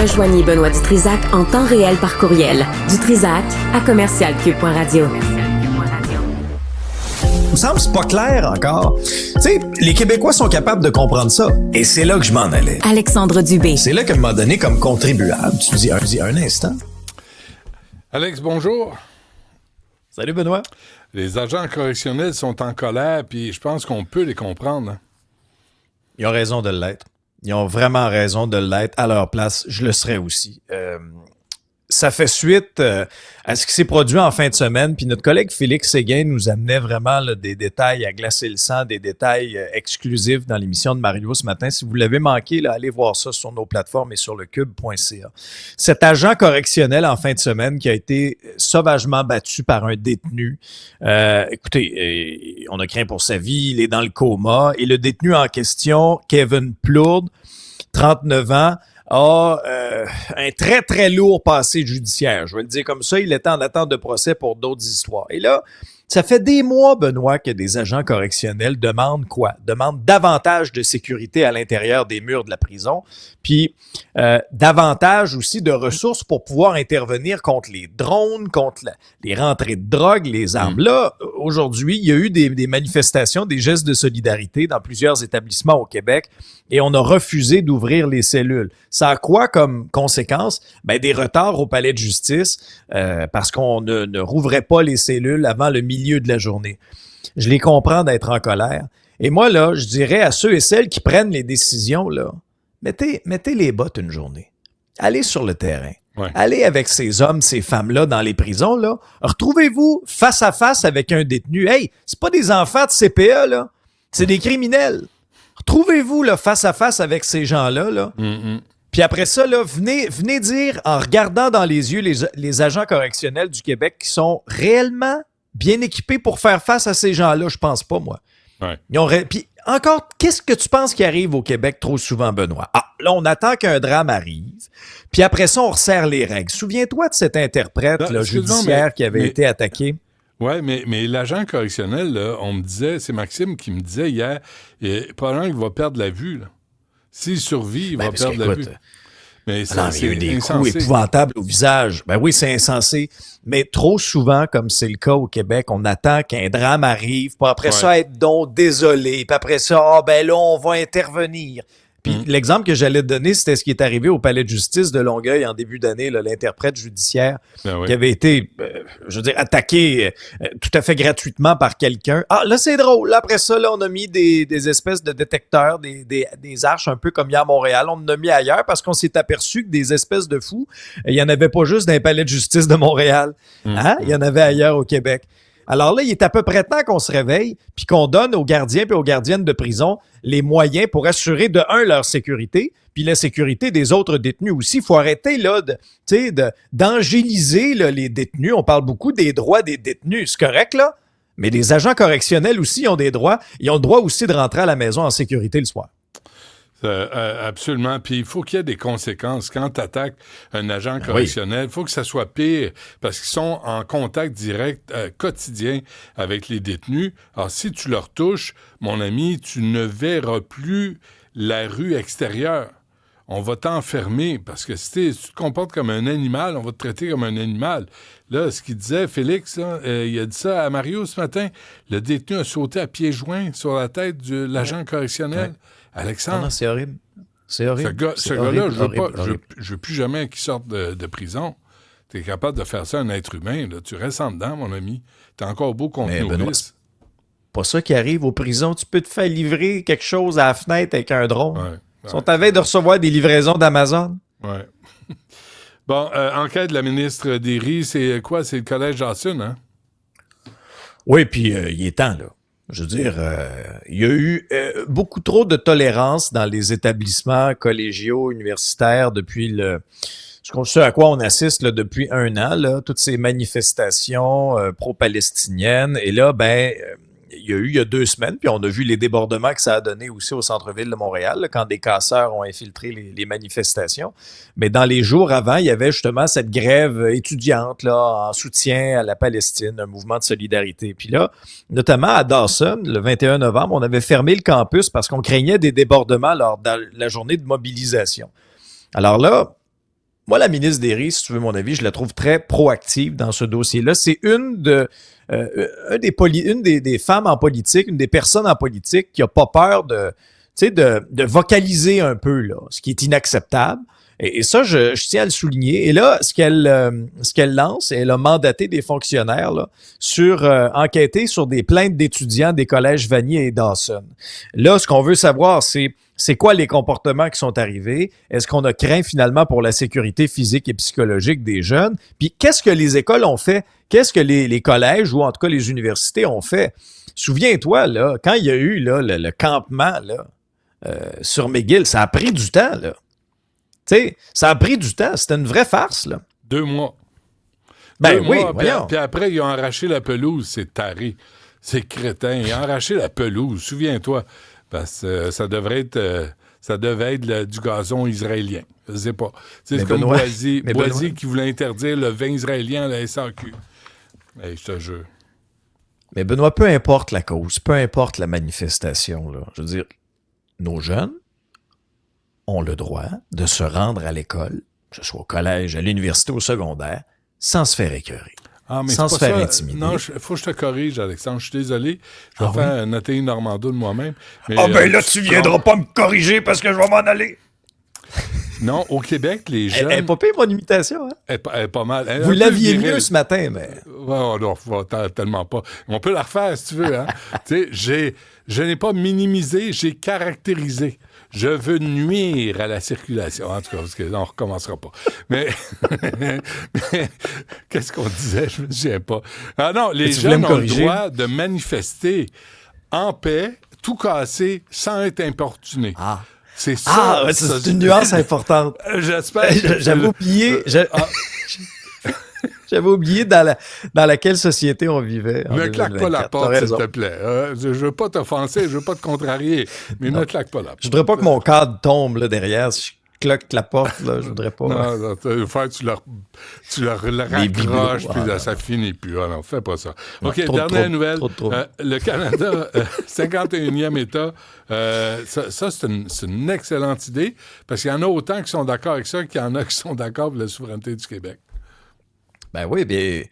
Rejoignez Benoît Dutrisac en temps réel par courriel. Dutrisac@commercialcube.radio. Il me semble que c'est pas clair encore. Tu sais, les Québécois sont capables de comprendre ça. Et c'est là que je m'en allais. Alexandre Dubé. C'est là qu'à un moment donné, comme contribuable, tu dis un instant. Alex, bonjour. Salut Benoît. Les agents correctionnels sont en colère, puis je pense qu'on peut les comprendre. Ils ont raison de l'être. Ils ont vraiment raison de l'être. À leur place, je le serais aussi. Ça fait suite à ce qui s'est produit en fin de semaine. Puis notre collègue Félix Séguin nous amenait vraiment là, des détails à glacer le sang, des détails exclusifs dans l'émission de Mario ce matin. Si vous l'avez manqué, là, allez voir ça sur nos plateformes et sur lecube.ca. Cet agent correctionnel en fin de semaine qui a été sauvagement battu par un détenu. Écoutez, on a craint pour sa vie, il est dans le coma. Et le détenu en question, Kevin Plourde, 39 ans, a un très, très lourd passé judiciaire. Je vais le dire comme ça, il était en attente de procès pour d'autres histoires. Et là, ça fait des mois, Benoît, que des agents correctionnels demandent quoi? Demandent davantage de sécurité à l'intérieur des murs de la prison, puis davantage aussi de ressources pour pouvoir intervenir contre les drones, contre les rentrées de drogue, les armes. Là, aujourd'hui, il y a eu des manifestations, des gestes de solidarité dans plusieurs établissements au Québec et on a refusé d'ouvrir les cellules. Ça a quoi comme conséquence? Ben, des retards au palais de justice parce qu'on ne rouvrait pas les cellules avant le milieu de la journée. Je les comprends d'être en colère. Et moi, là, je dirais à ceux et celles qui prennent les décisions, là, mettez les bottes une journée. Allez sur le terrain. Ouais. Allez avec ces hommes, ces femmes-là dans les prisons, là. Retrouvez-vous face à face avec un détenu. Hey, c'est pas des enfants de CPE, là. C'est des criminels. Retrouvez-vous, là, face à face avec ces gens-là, là. Puis après ça, là, venez dire, en regardant dans les yeux les agents correctionnels du Québec qui sont réellement bien équipés pour faire face à ces gens-là, je pense pas, moi. Ouais. Puis encore, qu'est-ce que tu penses qui arrive au Québec trop souvent, Benoît? Ah, là, on attend qu'un drame arrive, puis après ça, on resserre les règles. Souviens-toi de cet interprète là, judiciaire qui avait été attaqué. Oui, mais l'agent correctionnel, là, on me disait, c'est Maxime qui me disait hier, probablement qu'il va perdre la vue, là. S'il survit, il va perdre la vue. Mais il y a eu des coups épouvantables au visage. Ben oui, c'est insensé. Mais trop souvent, comme c'est le cas au Québec, on attend qu'un drame arrive, puis après ça, être donc désolé, puis après ça, ben là, on va intervenir. Puis l'exemple que j'allais te donner, c'était ce qui est arrivé au palais de justice de Longueuil en début d'année, là, l'interprète judiciaire qui avait été, attaqué tout à fait gratuitement par quelqu'un. Ah, là, c'est drôle. Là, après ça, là, on a mis des espèces de détecteurs, des arches un peu comme il y a à Montréal. On en a mis ailleurs parce qu'on s'est aperçu que des espèces de fous, il n'y en avait pas juste dans les palais de justice de Montréal. Hein? Il y en avait ailleurs au Québec. Alors là, il est à peu près temps qu'on se réveille puis qu'on donne aux gardiens et aux gardiennes de prison les moyens pour assurer, de un, leur sécurité, puis la sécurité des autres détenus aussi. Il faut arrêter là, d'angéliser là, les détenus. On parle beaucoup des droits des détenus. C'est correct, là? Mais les agents correctionnels aussi ont des droits. Ils ont le droit aussi de rentrer à la maison en sécurité le soir. Absolument. Puis il faut qu'il y ait des conséquences. Quand tu attaques un agent correctionnel, il faut que ça soit pire parce qu'ils sont en contact direct quotidien avec les détenus. Alors, si tu leur touches, mon ami, tu ne verras plus la rue extérieure. On va t'enfermer parce que si tu te comportes comme un animal, on va te traiter comme un animal. Là, ce qu'il disait, Félix, là, il a dit ça à Mario ce matin. Le détenu a sauté à pieds joints sur la tête de l'agent correctionnel. Alexandre. Non, c'est horrible. C'est horrible. Ce gars-là, je veux plus jamais qu'il sorte de prison. Tu es capable de faire ça à un être humain. Là. Tu restes en dedans, mon ami. Tu es encore beau contre nos vices. Pas ça qui arrive aux prisons. Tu peux te faire livrer quelque chose à la fenêtre avec un drone. Ils sont à veille de recevoir des livraisons d'Amazon. Ouais. Bon, enquête de la ministre Derry, c'est quoi? C'est le collège Jacune, hein? Oui, puis il est temps, là. Je veux dire, il y a eu beaucoup trop de tolérance dans les établissements collégiaux, universitaires depuis ce à quoi on assiste là, depuis 1 an, là, toutes ces manifestations pro-palestiniennes. Et là, il y a 2 semaines, puis on a vu les débordements que ça a donné aussi au centre-ville de Montréal, là, quand des casseurs ont infiltré les manifestations. Mais dans les jours avant, il y avait justement cette grève étudiante là, en soutien à la Palestine, un mouvement de solidarité. Puis là, notamment à Dawson, le 21 novembre, on avait fermé le campus parce qu'on craignait des débordements lors de la journée de mobilisation. Alors là, moi, la ministre Derry, si tu veux mon avis, je la trouve très proactive dans ce dossier-là. C'est une des femmes en politique, une des personnes en politique qui a pas peur de vocaliser un peu, là, ce qui est inacceptable. Et ça, je tiens à le souligner. Et là, ce qu'elle lance, elle a mandaté des fonctionnaires là, sur enquêter sur des plaintes d'étudiants des collèges Vanier et Dawson. Là, ce qu'on veut savoir, c'est quoi les comportements qui sont arrivés? Est-ce qu'on a craint finalement pour la sécurité physique et psychologique des jeunes? Puis qu'est-ce que les écoles ont fait? Qu'est-ce que les collèges ou en tout cas les universités ont fait? Souviens-toi, là, quand il y a eu là, le campement là, sur McGill, ça a pris du temps, là. Tu sais, ça a pris du temps. C'était une vraie farce, là. 2 mois. Ben 2 oui, mois, voyons. Puis après, ils ont arraché la pelouse. C'est taré. C'est crétin. Ils ont arraché la pelouse. Souviens-toi. Parce que ça devait être du gazon israélien. Je sais pas. C'est comme Boisy qui voulait interdire le vin israélien à la SAQ. Hey, je te jure. Mais Benoît, peu importe la cause, peu importe la manifestation, là, je veux dire, nos jeunes ont le droit de se rendre à l'école, que ce soit au collège, à l'université, au secondaire, sans se faire écœurer. Ah, mais sans se faire intimider. Non, il faut que je te corrige, Alexandre. Je suis désolé. Je vais faire un ATI Normando de moi-même. Mais, là, tu viendras pas me corriger parce que je vais m'en aller. Non, au Québec, les jeunes... Elle est pas pire, mon imitation. Hein? Elle est pas mal. Vous l'aviez mieux ce matin, mais... Oh, non, tellement pas. On peut la refaire, si tu veux. Hein? Tu sais, je n'ai pas minimisé, j'ai caractérisé. Je veux nuire à la circulation. En tout cas, parce que on recommencera pas. Mais qu'est-ce qu'on disait? Je me souviens pas. Ah non, les jeunes ont le droit de manifester en paix, tout casser, sans être importunés. Ah. C'est ça. Ah, c'est une nuance importante. J'espère. J'avais oublié. J'avais oublié dans laquelle société on vivait. Ne claque pas la porte, s'il te plaît. Je veux pas t'offenser, je veux pas te contrarier, mais ne claque pas la porte. Je voudrais pas que mon cadre tombe là, derrière. Si je claque la porte, là, je voudrais pas. Non, tu leur raccroches, puis là, ça finit plus. Ah non, fais pas ça. Non, OK, dernière nouvelle. Le Canada, 51e État, ça c'est une excellente idée, parce qu'il y en a autant qui sont d'accord avec ça qu'il y en a qui sont d'accord pour la souveraineté du Québec. Ben oui, bien...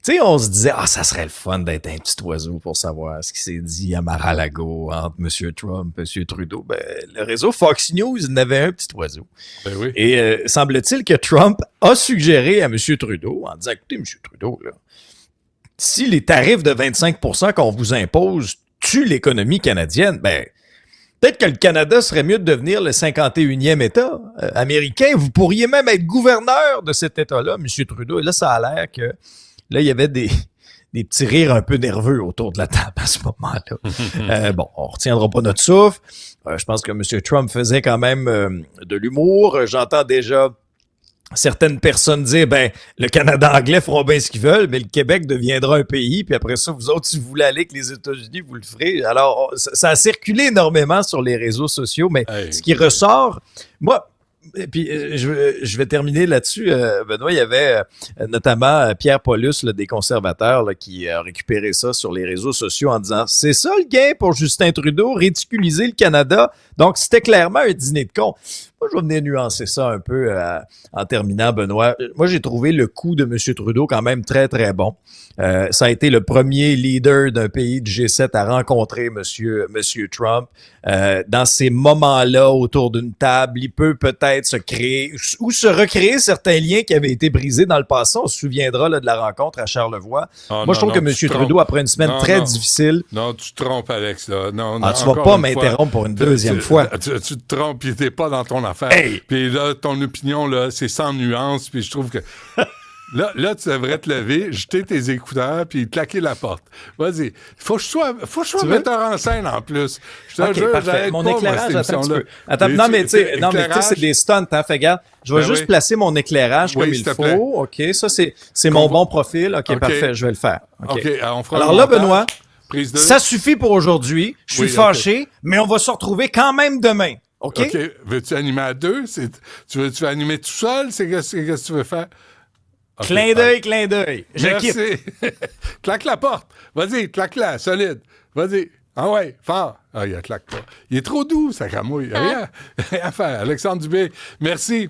Tu sais, on se disait, ça serait le fun d'être un petit oiseau pour savoir ce qui s'est dit à Mar-a-Lago entre M. Trump et M. Trudeau. Ben, le réseau Fox News n'avait un petit oiseau. Ben oui. Et semble-t-il que Trump a suggéré à M. Trudeau, en disant, écoutez, M. Trudeau, là, si les tarifs de 25% qu'on vous impose tuent l'économie canadienne, ben, peut-être que le Canada serait mieux de devenir le 51e État américain. Vous pourriez même être gouverneur de cet État-là, M. Trudeau. Et là, ça a l'air que là, il y avait des petits rires un peu nerveux autour de la table à ce moment-là. Bon, on retiendra pas notre souffle. Je pense que M. Trump faisait quand même de l'humour. J'entends déjà certaines personnes dire, ben, le Canada anglais feront bien ce qu'ils veulent, mais le Québec deviendra un pays, puis après ça, vous autres, si vous voulez aller avec les États-Unis, vous le ferez. Alors, ça a circulé énormément sur les réseaux sociaux, mais ce qui ressort, moi... Et puis, je vais terminer là-dessus. Benoît, il y avait notamment Pierre Paulus, là, des conservateurs, là, qui a récupéré ça sur les réseaux sociaux en disant « C'est ça le gain pour Justin Trudeau, ridiculiser le Canada. » Donc, c'était clairement un dîner de cons. Moi, je vais venir nuancer ça un peu en terminant, Benoît. Moi, j'ai trouvé le coup de M. Trudeau quand même très, très bon. Ça a été le premier leader d'un pays du G7 à rencontrer Monsieur Trump. Dans ces moments-là, autour d'une table, il peut peut-être se créer ou se recréer certains liens qui avaient été brisés dans le passé. On se souviendra là, de la rencontre à Charlevoix. Moi, je trouve que M. Trudeau, après une semaine très difficile... Non, tu te trompes, Alex. Là. Non, tu vas pas m'interrompre pour une deuxième fois. Tu te trompes, puis t'es pas dans ton affaire. Hey! Puis là, ton opinion, là, c'est sans nuance, puis je trouve que... Là, tu devrais te lever, jeter tes écouteurs, puis claquer la porte. Vas-y. Faut que je sois metteur en scène, en plus. OK, parfait. Mon éclairage, attends un petit peu. Attends, non, mais tu sais, c'est des stunts, hein. Fais garde. Je vais juste placer mon éclairage comme il faut. OK, ça, c'est mon bon profil. OK, parfait, je vais le faire. OK, on fera alors là, Benoît, prise ça suffit pour aujourd'hui. Je suis fâché, mais on va se retrouver quand même demain. OK? Veux-tu animer à deux? Tu veux animer tout seul? Qu'est-ce que tu veux faire? Okay, clin d'œil. Je quitte. Claque la porte. Vas-y, claque-la, solide. Vas-y. Ah ouais, fort. Ah, il claque pas. Il est trop doux, ça camouille. Rien à faire. Alexandre Dubé, merci.